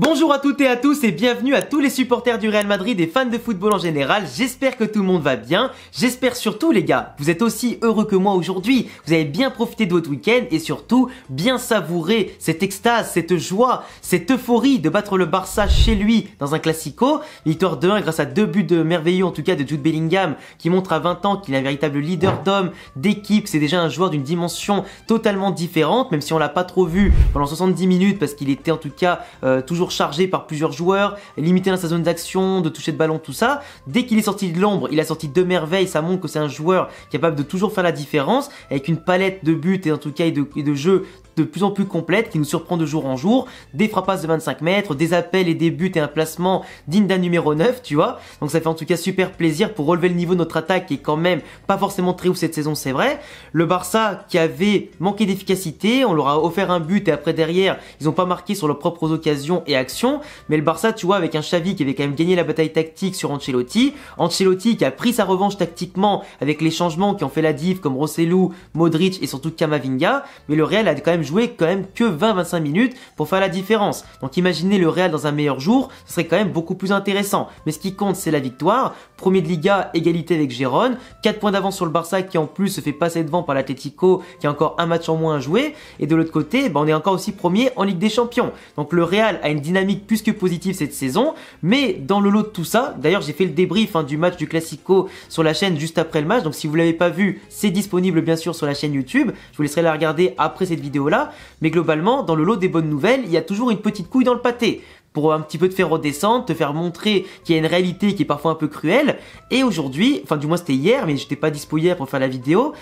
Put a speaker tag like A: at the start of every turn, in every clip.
A: Bonjour à toutes et à tous et bienvenue à tous les supporters du Real Madrid et fans de football en général. J'espère que tout le monde va bien. J'espère surtout les gars, vous êtes aussi heureux que moi aujourd'hui. Vous avez bien profité de votre week-end et surtout bien savouré cette extase, cette joie, cette euphorie de battre le Barça chez lui dans un classico. Victoire 2-1 grâce à 2 buts de merveilleux en tout cas de Jude Bellingham qui montre à 20 ans qu'il est un véritable leader d'homme, d'équipe. C'est déjà un joueur d'une dimension totalement différente même si on l'a pas trop vu pendant 70 minutes parce qu'il était en tout cas toujours chargé par plusieurs joueurs, limité dans sa zone d'action, de toucher de ballon, tout ça. Dès qu'il est sorti de l'ombre, il a sorti de merveille, ça montre que c'est un joueur capable de toujours faire la différence, avec une palette de buts et en tout cas et de jeux de plus en plus complète, qui nous surprend de jour en jour, des frappasses de 25 mètres, des appels et des buts et un placement digne d'un numéro 9, tu vois. Donc ça fait en tout cas super plaisir pour relever le niveau de notre attaque qui est quand même pas forcément très ouf cette saison, c'est vrai. Le Barça qui avait manqué d'efficacité, on leur a offert un but et après derrière, ils ont pas marqué sur leurs propres occasions et actions, mais le Barça, tu vois, avec un Xavi qui avait quand même gagné la bataille tactique sur Ancelotti qui a pris sa revanche tactiquement avec les changements qui ont fait la diff comme Rosselló, Modric et surtout Camavinga, mais le Real a quand même joué que 20-25 minutes pour faire la différence. Donc imaginez le Real dans un meilleur jour, ce serait quand même beaucoup plus intéressant. Mais ce qui compte, c'est la victoire. Premier de Liga, égalité avec Gérone, 4 points d'avance sur le Barça qui en plus se fait passer devant par l'Atlético qui a encore un match en moins à jouer. Et de l'autre côté, on est encore aussi premier en Ligue des Champions. Donc le Real a une dynamique plus que positive cette saison. Mais dans le lot de tout ça, d'ailleurs j'ai fait le débrief du match du Classico sur la chaîne juste après le match. Donc si vous l'avez pas vu, c'est disponible bien sûr sur la chaîne YouTube. Je vous laisserai la regarder après cette vidéo là. Mais globalement, dans le lot des bonnes nouvelles, il y a toujours une petite couille dans le pâté pour un petit peu te faire redescendre, te faire montrer qu'il y a une réalité qui est parfois un peu cruelle. Et aujourd'hui, enfin du moins c'était hier, mais j'étais pas dispo hier pour faire la vidéo,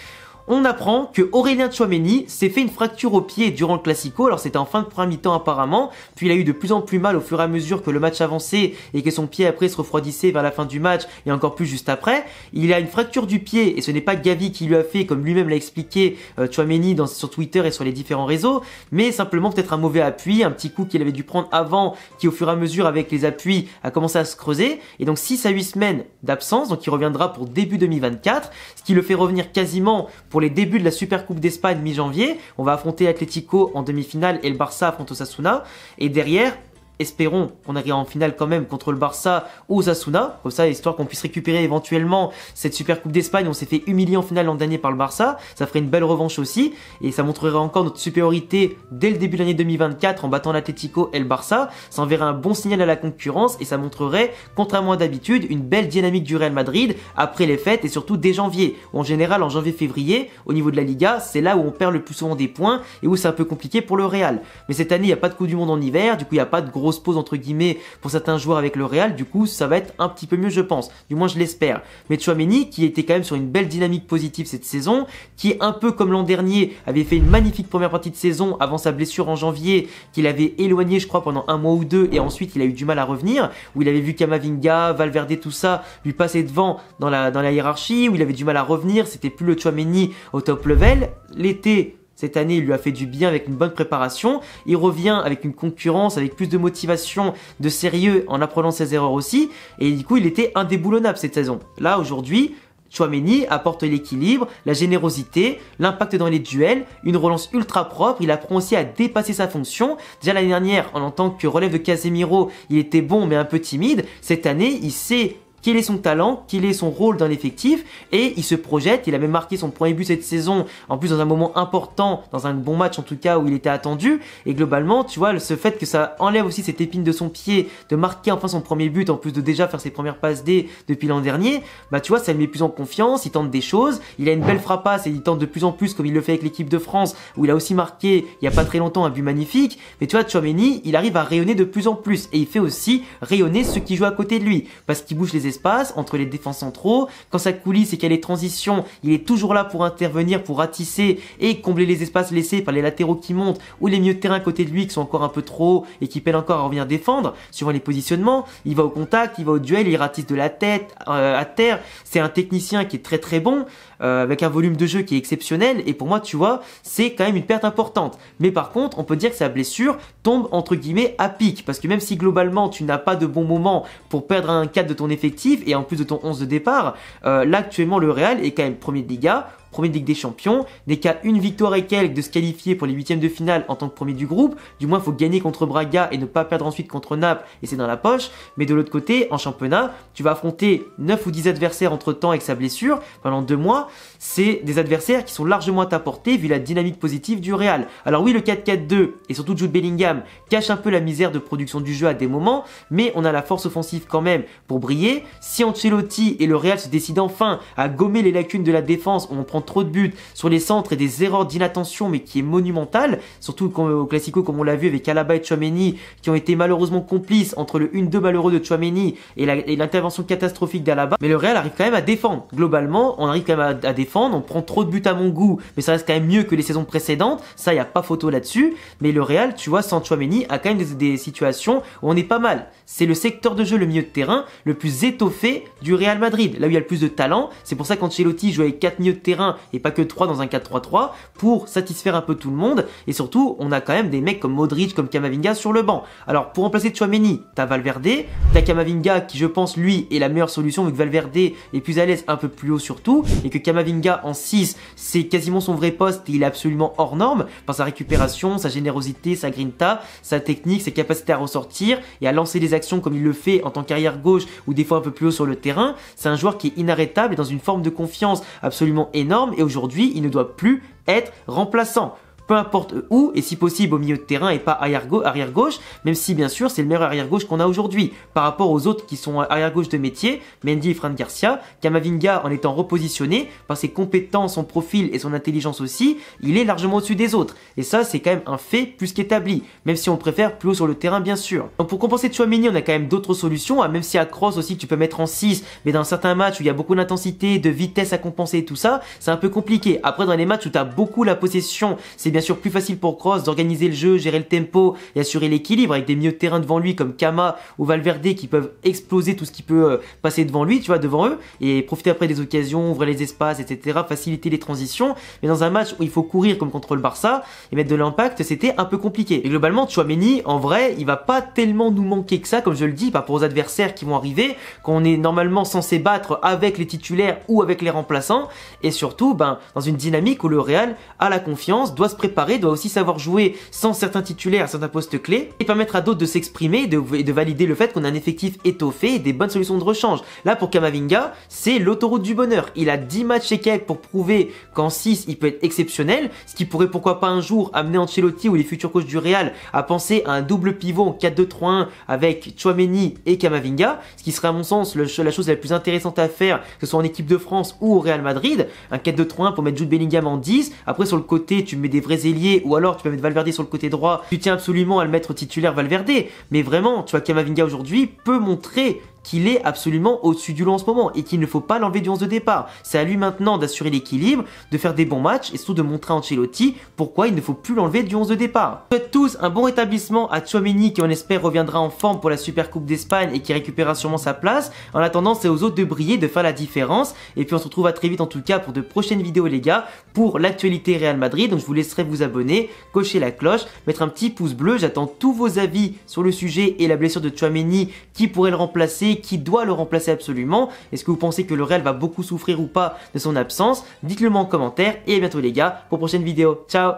A: on apprend que Aurélien Tchouaméni s'est fait une fracture au pied durant le Classico. Alors c'était en fin de première mi-temps apparemment, puis il a eu de plus en plus mal au fur et à mesure que le match avançait et que son pied après se refroidissait vers la fin du match et encore plus juste après. Il a une fracture du pied et ce n'est pas Gavi qui lui a fait, comme lui-même l'a expliqué Tchouaméni sur Twitter et sur les différents réseaux, mais simplement peut-être un mauvais appui, un petit coup qu'il avait dû prendre avant, qui au fur et à mesure avec les appuis a commencé à se creuser. Et donc 6 à 8 semaines d'absence, donc il reviendra pour début 2024, ce qui le fait revenir quasiment pour les débuts de la Super Coupe d'Espagne mi-janvier. On va affronter l'Atlético en demi-finale et le Barça affronte Osasuna. Et derrière, espérons qu'on arrive en finale quand même contre le Barça ou Osasuna, comme ça, histoire qu'on puisse récupérer éventuellement cette Super Coupe d'Espagne. On s'est fait humilier en finale l'an dernier par le Barça, ça ferait une belle revanche aussi, et ça montrerait encore notre supériorité dès le début de l'année 2024 en battant l'Atlético et le Barça. Ça enverrait un bon signal à la concurrence et ça montrerait, contrairement à d'habitude, une belle dynamique du Real Madrid après les fêtes et surtout dès janvier. Où en général, en janvier-février, au niveau de la Liga, c'est là où on perd le plus souvent des points et où c'est un peu compliqué pour le Real. Mais cette année, il n'y a pas de Coupe du Monde en hiver, du coup, il n'y a pas de grosse pause entre guillemets pour certains joueurs avec le Real, du coup ça va être un petit peu mieux je pense, du moins je l'espère. Mais Tchouaméni qui était quand même sur une belle dynamique positive cette saison, qui un peu comme l'an dernier avait fait une magnifique première partie de saison avant sa blessure en janvier, qu'il avait éloigné je crois pendant un mois ou deux et ensuite il a eu du mal à revenir, où il avait vu Camavinga, Valverde tout ça lui passer devant dans la hiérarchie, où il avait du mal à revenir, c'était plus le Tchouaméni au top level. L'été cette année, il lui a fait du bien avec une bonne préparation. Il revient avec une concurrence, avec plus de motivation, de sérieux, en apprenant ses erreurs aussi. Et du coup, il était indéboulonnable cette saison. Là, aujourd'hui, Tchouaméni apporte l'équilibre, la générosité, l'impact dans les duels, une relance ultra propre. Il apprend aussi à dépasser sa fonction. Déjà l'année dernière, en tant que relève de Casemiro, il était bon mais un peu timide. Cette année, il sait quel est son talent, quel est son rôle dans l'effectif et il se projette. Il a même marqué son premier but cette saison, en plus dans un moment important, dans un bon match en tout cas où il était attendu. Et globalement, tu vois, ce fait que ça enlève aussi cette épine de son pied, de marquer enfin son premier but en plus de déjà faire ses premières passes D depuis l'an dernier, bah tu vois, ça le met plus en confiance, il tente des choses, il a une belle frappasse et il tente de plus en plus comme il le fait avec l'équipe de France où il a aussi marqué il y a pas très longtemps un but magnifique. Mais tu vois, Tchouaméni, il arrive à rayonner de plus en plus et il fait aussi rayonner ceux qui jouent à côté de lui parce qu'il bouge les espaces entre les défenses centraux. Quand ça coulisse et qu'il y a les transitions, il est toujours là pour intervenir, pour ratisser et combler les espaces laissés par les latéraux qui montent ou les milieux de terrain à côté de lui qui sont encore un peu trop hauts et qui peinent encore à revenir défendre suivant les positionnements. Il va au contact, il va au duel, il ratisse de la tête à terre. C'est un technicien qui est très très bon avec un volume de jeu qui est exceptionnel et pour moi tu vois c'est quand même une perte importante. Mais par contre on peut dire que sa blessure tombe entre guillemets à pic parce que même si globalement tu n'as pas de bon moment pour perdre un cadre de ton effectif et en plus de ton 11 de départ, là actuellement le Real est quand même premier de Liga, premier de Ligue des Champions, n'est qu'à une victoire et quelques de se qualifier pour les huitièmes de finale en tant que premier du groupe. Du moins, il faut gagner contre Braga et ne pas perdre ensuite contre Naples, et c'est dans la poche. Mais de l'autre côté, en championnat, tu vas affronter 9 ou 10 adversaires entre temps avec sa blessure pendant 2 mois. C'est des adversaires qui sont largement à ta portée vu la dynamique positive du Real. Alors oui, le 4-4-2 et surtout Jude Bellingham cache un peu la misère de production du jeu à des moments, mais on a la force offensive quand même pour briller. Si Ancelotti et le Real se décident enfin à gommer les lacunes de la défense où on prend trop de buts sur les centres et des erreurs d'inattention mais qui est monumentale, surtout au Classico comme on l'a vu avec Alaba et Tchouaméni qui ont été malheureusement complices entre le 1-2 malheureux de Tchouaméni et l'intervention catastrophique d'Alaba. Mais le Real arrive quand même à défendre. Globalement, on arrive quand même à défendre, on prend trop de buts à mon goût, mais ça reste quand même mieux que les saisons précédentes, ça y a pas photo là-dessus. Mais le Real, tu vois, sans Tchouaméni, a quand même des situations où on est pas mal. C'est le secteur de jeu, le milieu de terrain, le plus étoffé du Real Madrid, là où il y a le plus de talent. C'est pour ça qu'Ancelotti joue avec 4 milieux de terrain et pas que 3 dans un 4-3-3 pour satisfaire un peu tout le monde. Et surtout, on a quand même des mecs comme Modric, comme Camavinga sur le banc. Alors pour remplacer Tchouaméni, t'as Valverde, t'as Camavinga qui je pense lui est la meilleure solution vu que Valverde est plus à l'aise un peu plus haut surtout et que Camavinga en 6 c'est quasiment son vrai poste et il est absolument hors norme par sa récupération, sa générosité, sa grinta, sa technique, ses capacités à ressortir et à lancer des actions comme il le fait en tant qu'arrière gauche ou des fois un peu plus haut sur le terrain. C'est un joueur qui est inarrêtable et dans une forme de confiance absolument énorme et aujourd'hui il ne doit plus être remplaçant. Peu importe où, et si possible au milieu de terrain et pas arrière gauche, même si bien sûr c'est le meilleur arrière gauche qu'on a aujourd'hui par rapport aux autres qui sont arrière gauche de métier, Mendy et Fran Garcia. Camavinga, en étant repositionné par ses compétences, son profil et son intelligence aussi, il est largement au-dessus des autres et ça c'est quand même un fait plus qu'établi, même si on préfère plus haut sur le terrain bien sûr. Donc pour compenser Tchouaméni, on a quand même d'autres solutions, même si à Kroos aussi tu peux mettre en 6, mais dans certains matchs où il y a beaucoup d'intensité, de vitesse à compenser et tout ça, c'est un peu compliqué. Après dans les matchs où tu as beaucoup la possession, c'est bien sûr plus facile pour Kroos d'organiser le jeu, gérer le tempo et assurer l'équilibre avec des milieux de terrain devant lui comme Kama ou Valverde qui peuvent exploser tout ce qui peut passer devant lui, tu vois, devant eux et profiter après des occasions, ouvrir les espaces, etc., faciliter les transitions. Mais dans un match où il faut courir comme contre le Barça et mettre de l'impact, c'était un peu compliqué. Et globalement, Tchouaméni, en vrai, il va pas tellement nous manquer que ça, comme je le dis, par rapport aux adversaires qui vont arriver, qu'on est normalement censé battre avec les titulaires ou avec les remplaçants et surtout, dans une dynamique où le Real a la confiance, doit se préparer, doit aussi savoir jouer sans certains titulaires à certains postes clés et permettre à d'autres de s'exprimer et de valider le fait qu'on a un effectif étoffé et des bonnes solutions de rechange. Là pour Camavinga, c'est l'autoroute du bonheur. Il a 10 matchs et quelques pour prouver qu'en 6 il peut être exceptionnel, ce qui pourrait pourquoi pas un jour amener Ancelotti ou les futurs coachs du Real à penser à un double pivot en 4-2-3-1 avec Tchouaméni et Camavinga, ce qui serait à mon sens la chose la plus intéressante à faire, que ce soit en équipe de France ou au Real Madrid. Un 4-2-3-1 pour mettre Jude Bellingham en 10, après sur le côté tu mets des vrais ailiers ou alors tu peux mettre Valverde sur le côté droit, tu tiens absolument à le mettre titulaire Valverde, mais vraiment tu vois Camavinga aujourd'hui peut montrer qu'il est absolument au-dessus du lot en ce moment et qu'il ne faut pas l'enlever du 11 de départ. C'est à lui maintenant d'assurer l'équilibre, de faire des bons matchs et surtout de montrer à Ancelotti pourquoi il ne faut plus l'enlever du 11 de départ. Je souhaite tous un bon rétablissement à Tchouaméni qui on espère reviendra en forme pour la Super Coupe d'Espagne et qui récupérera sûrement sa place. En attendant, c'est aux autres de briller, de faire la différence et puis on se retrouve à très vite en tout cas pour de prochaines vidéos les gars pour l'actualité Real Madrid. Donc je vous laisserai vous abonner, cocher la cloche, mettre un petit pouce bleu. J'attends tous vos avis sur le sujet et la blessure de Tchouaméni, qui pourrait le remplacer, qui doit le remplacer absolument. Est-ce que vous pensez que le Real va beaucoup souffrir ou pas de son absence? Dites-le moi en commentaire et à bientôt les gars pour prochaine vidéo. Ciao.